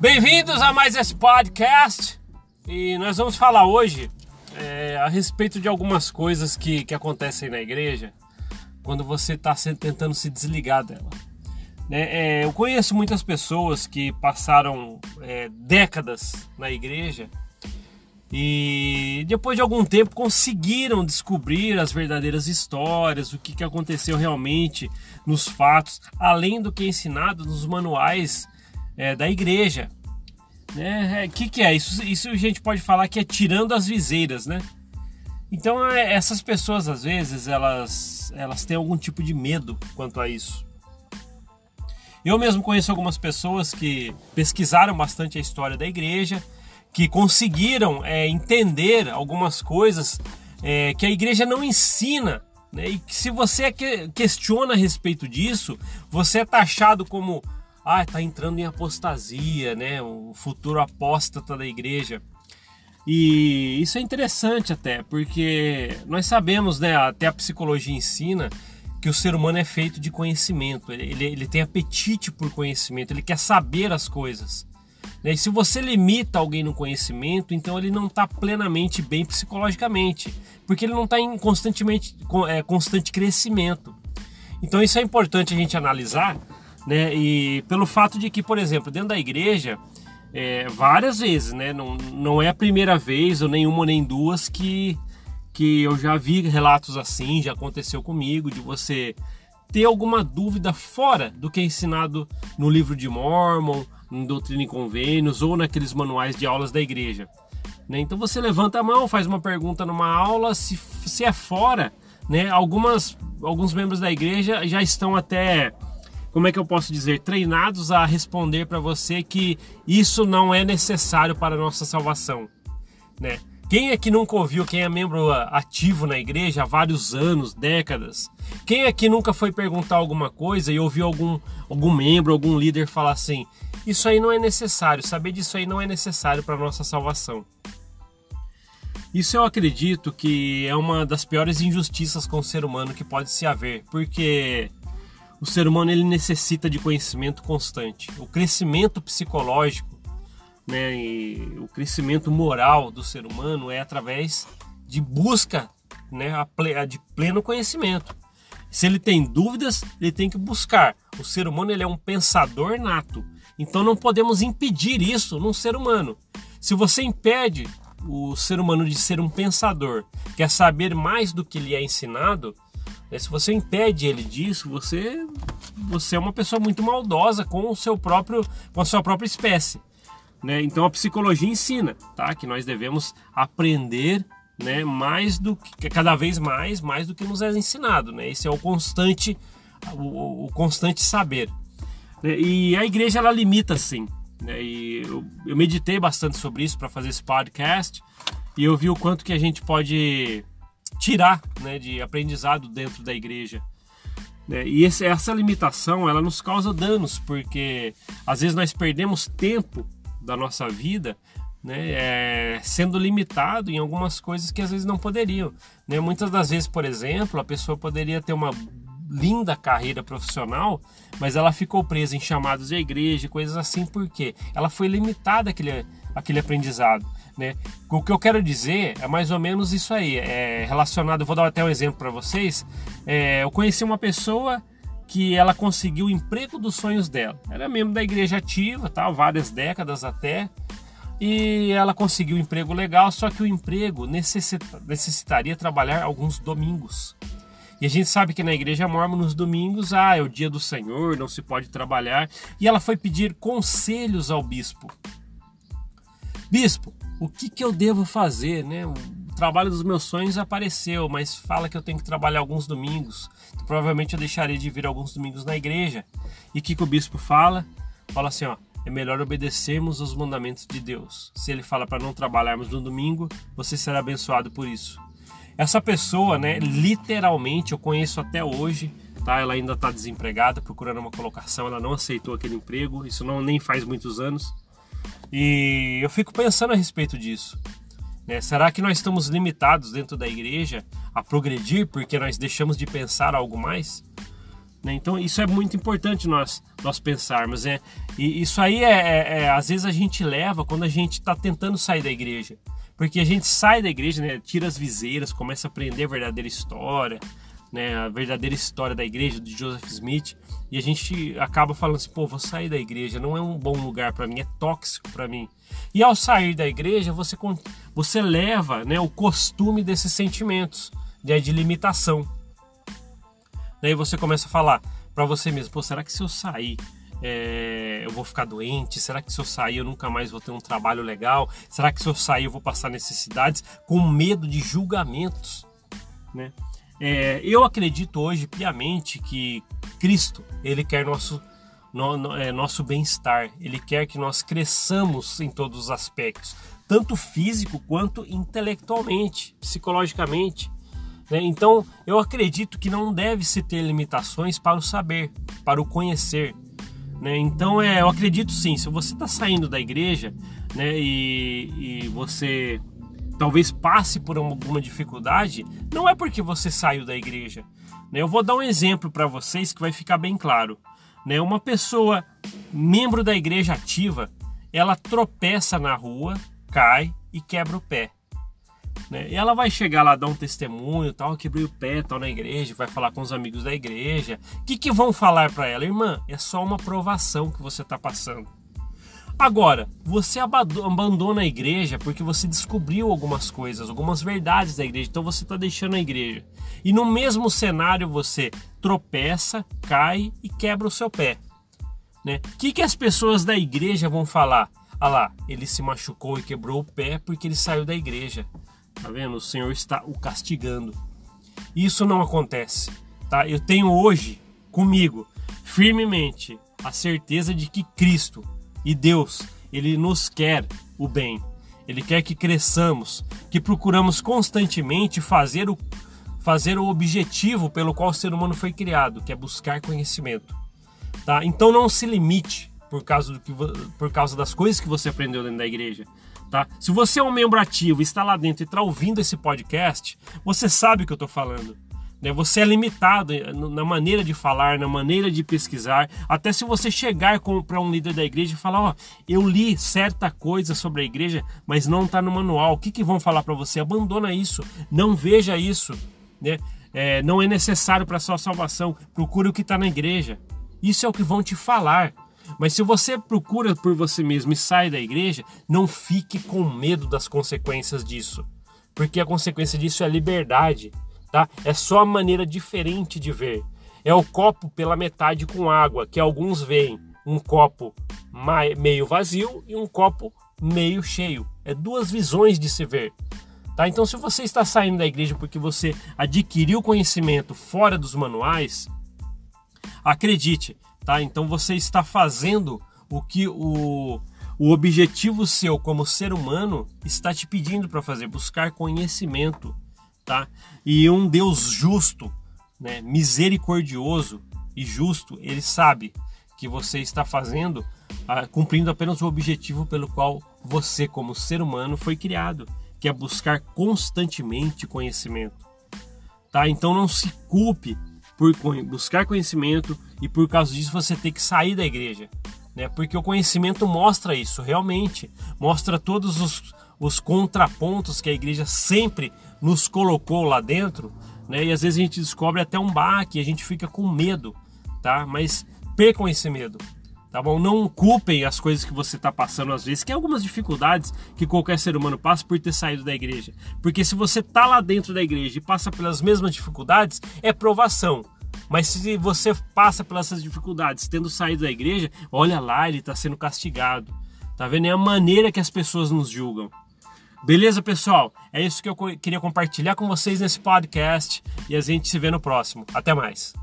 Bem-vindos a mais esse podcast e nós vamos falar hoje a respeito de algumas coisas que acontecem na igreja quando você está tentando se desligar dela. Eu conheço muitas pessoas que passaram décadas na igreja e depois de algum tempo conseguiram descobrir as verdadeiras histórias, o que aconteceu realmente nos fatos, além do que é ensinado nos manuais da igreja. Que é isso? Isso a gente pode falar que é tirando as viseiras, né? Então essas pessoas às vezes elas têm algum tipo de medo quanto a isso. Eu mesmo conheço algumas pessoas que pesquisaram bastante a história da igreja, que conseguiram entender algumas coisas que a igreja não ensina, né? E que se você questiona a respeito disso, você é taxado como está entrando em apostasia, né? O futuro apóstata da igreja. E isso é interessante até, porque nós sabemos, né, até a psicologia ensina que o ser humano é feito de conhecimento, ele tem apetite por conhecimento, ele quer saber as coisas. E se você limita alguém no conhecimento, então ele não está plenamente bem psicologicamente, porque ele não está em constante crescimento. Então isso é importante a gente analisar, né? E pelo fato de que, por exemplo, dentro da igreja, várias vezes, né? Não é a primeira vez, ou nenhuma nem duas, que eu já vi relatos assim, já aconteceu comigo, de você ter alguma dúvida fora do que é ensinado no livro de Mórmon, em Doutrina e Convênios ou naqueles manuais de aulas da igreja, né? Então você levanta a mão, faz uma pergunta numa aula, se é fora, né? Alguns membros da igreja já estão até, como é que eu posso dizer, treinados a responder para você que isso não é necessário para a nossa salvação, né? Quem é que nunca ouviu, quem é membro ativo na igreja há vários anos, décadas? Quem é que nunca foi perguntar alguma coisa e ouviu algum membro, algum líder falar assim: isso aí não é necessário, saber disso aí não é necessário para a nossa salvação? Isso eu acredito que é uma das piores injustiças com o ser humano que pode se haver, porque o ser humano ele necessita de conhecimento constante. O crescimento psicológico, né, e o crescimento moral do ser humano é através de busca, né, de pleno conhecimento. Se ele tem dúvidas, ele tem que buscar. O ser humano ele é um pensador nato, então não podemos impedir isso num ser humano. Se você impede o ser humano de ser um pensador, quer saber mais do que lhe é ensinado, se você impede ele disso, você é uma pessoa muito maldosa com a sua própria espécie, né? Então a psicologia ensina, tá? Que nós devemos aprender, né, cada vez mais do que nos é ensinado, né? Esse é o constante saber, né? E a igreja ela limita sim, né? E eu meditei bastante sobre isso para fazer esse podcast e eu vi o quanto que a gente pode tirar, né, de aprendizado dentro da igreja, né? E essa limitação ela nos causa danos, porque às vezes nós perdemos tempo da nossa vida, né, sendo limitado em algumas coisas que às vezes não poderiam, né? Muitas das vezes, por exemplo, a pessoa poderia ter uma linda carreira profissional, mas ela ficou presa em chamados de igreja, coisas assim, porque ela foi limitada aquele aprendizado, né? O que eu quero dizer é mais ou menos isso aí, relacionado, eu vou dar até um exemplo para vocês. Eu conheci uma pessoa que ela conseguiu o emprego dos sonhos dela. Ela é membro da igreja ativa, tá? Várias décadas até, e ela conseguiu um emprego legal, só que o emprego necessitaria trabalhar alguns domingos. E a gente sabe que na igreja mórmon nos domingos, é o dia do Senhor, não se pode trabalhar. E ela foi pedir conselhos ao bispo. Bispo, o que eu devo fazer, né? O trabalho dos meus sonhos apareceu, mas fala que eu tenho que trabalhar alguns domingos. Então, provavelmente eu deixarei de vir alguns domingos na igreja. E o que o bispo fala? Fala assim, é melhor obedecermos os mandamentos de Deus. Se ele fala para não trabalharmos no domingo, você será abençoado por isso. Essa pessoa, né, literalmente, eu conheço até hoje, tá? Ela ainda está desempregada, procurando uma colocação, ela não aceitou aquele emprego, isso nem faz muitos anos. E eu fico pensando a respeito disso, né? Será que nós estamos limitados dentro da igreja a progredir porque nós deixamos de pensar algo mais? né? Então isso é muito importante nós pensarmos, né? E isso aí às vezes a gente leva quando a gente está tentando sair da igreja, porque a gente sai da igreja, né? Tira as viseiras, começa a aprender a verdadeira história, né? A verdadeira história da igreja de Joseph Smith, e a gente acaba falando assim, pô, vou sair da igreja, não é um bom lugar para mim, é tóxico para mim. E ao sair da igreja você leva, né, o costume desses sentimentos, né, de limitação. Daí você começa a falar para você mesmo, pô, será que se eu sair eu vou ficar doente? Será que se eu sair eu nunca mais vou ter um trabalho legal? Será que se eu sair eu vou passar necessidades? Com medo de julgamentos, né? Eu acredito hoje piamente que Cristo, Ele quer nosso bem-estar. Ele quer que nós cresçamos em todos os aspectos, tanto físico quanto intelectualmente, psicologicamente, né? Então eu acredito que não deve se ter limitações para o saber, para o conhecer, né? Então eu acredito sim, se você está saindo da igreja, né, e você talvez passe por alguma dificuldade, não é porque você saiu da igreja, né? Eu vou dar um exemplo para vocês que vai ficar bem claro, né? Uma pessoa, membro da igreja ativa, ela tropeça na rua, cai e quebra o pé, né? E ela vai chegar lá, dar um testemunho, tal, quebrei o pé, tal, na igreja, vai falar com os amigos da igreja. O que vão falar para ela? Irmã, é só uma provação que você está passando. Agora, você abandona a igreja porque você descobriu algumas coisas, algumas verdades da igreja, então você está deixando a igreja. E no mesmo cenário você tropeça, cai e quebra o seu pé, né? O que as pessoas da igreja vão falar? Ah lá, ele se machucou e quebrou o pé porque ele saiu da igreja. Tá vendo? O Senhor está o castigando. Isso não acontece, tá? Eu tenho hoje comigo firmemente a certeza de que Cristo e Deus, Ele nos quer o bem. Ele quer que cresçamos, que procuramos constantemente fazer o objetivo pelo qual o ser humano foi criado, que é buscar conhecimento, tá? Então não se limite por causa das coisas que você aprendeu dentro da igreja, tá? Se você é um membro ativo, está lá dentro e está ouvindo esse podcast, você sabe o que eu estou falando, né? Você é limitado na maneira de falar, na maneira de pesquisar. Até se você chegar para um líder da igreja e falar, ó, eu li certa coisa sobre a igreja, mas não está no manual. O que vão falar para você? Abandona isso, não veja isso, né? Não é necessário para a sua salvação. Procure o que está na igreja. Isso é o que vão te falar. Mas se você procura por você mesmo e sai da igreja, não fique com medo das consequências disso, porque a consequência disso é a liberdade, tá? É só a maneira diferente de ver. É o copo pela metade com água, que alguns veem um copo meio vazio e um copo meio cheio. É duas visões de se ver, tá? Então se você está saindo da igreja porque você adquiriu conhecimento fora dos manuais, acredite, tá? Então você está fazendo o que o objetivo seu como ser humano está te pedindo para fazer, buscar conhecimento, tá? E um Deus justo, né, misericordioso e justo, Ele sabe que você está fazendo, cumprindo apenas o objetivo pelo qual você como ser humano foi criado, que é buscar constantemente conhecimento, tá? Então não se culpe por buscar conhecimento e por causa disso você ter que sair da igreja, né? Porque o conhecimento mostra isso, realmente mostra todos os contrapontos que a igreja sempre nos colocou lá dentro, né? E às vezes a gente descobre até um baque e a gente fica com medo, tá? Mas percam esse medo, tá bom? Não culpem as coisas que você está passando às vezes, que é algumas dificuldades que qualquer ser humano passa por ter saído da igreja. Porque se você está lá dentro da igreja e passa pelas mesmas dificuldades, é provação. Mas se você passa pelas dificuldades tendo saído da igreja, olha lá, ele está sendo castigado. Tá vendo? É a maneira que as pessoas nos julgam. Beleza, pessoal? É isso que eu queria compartilhar com vocês nesse podcast e a gente se vê no próximo. Até mais.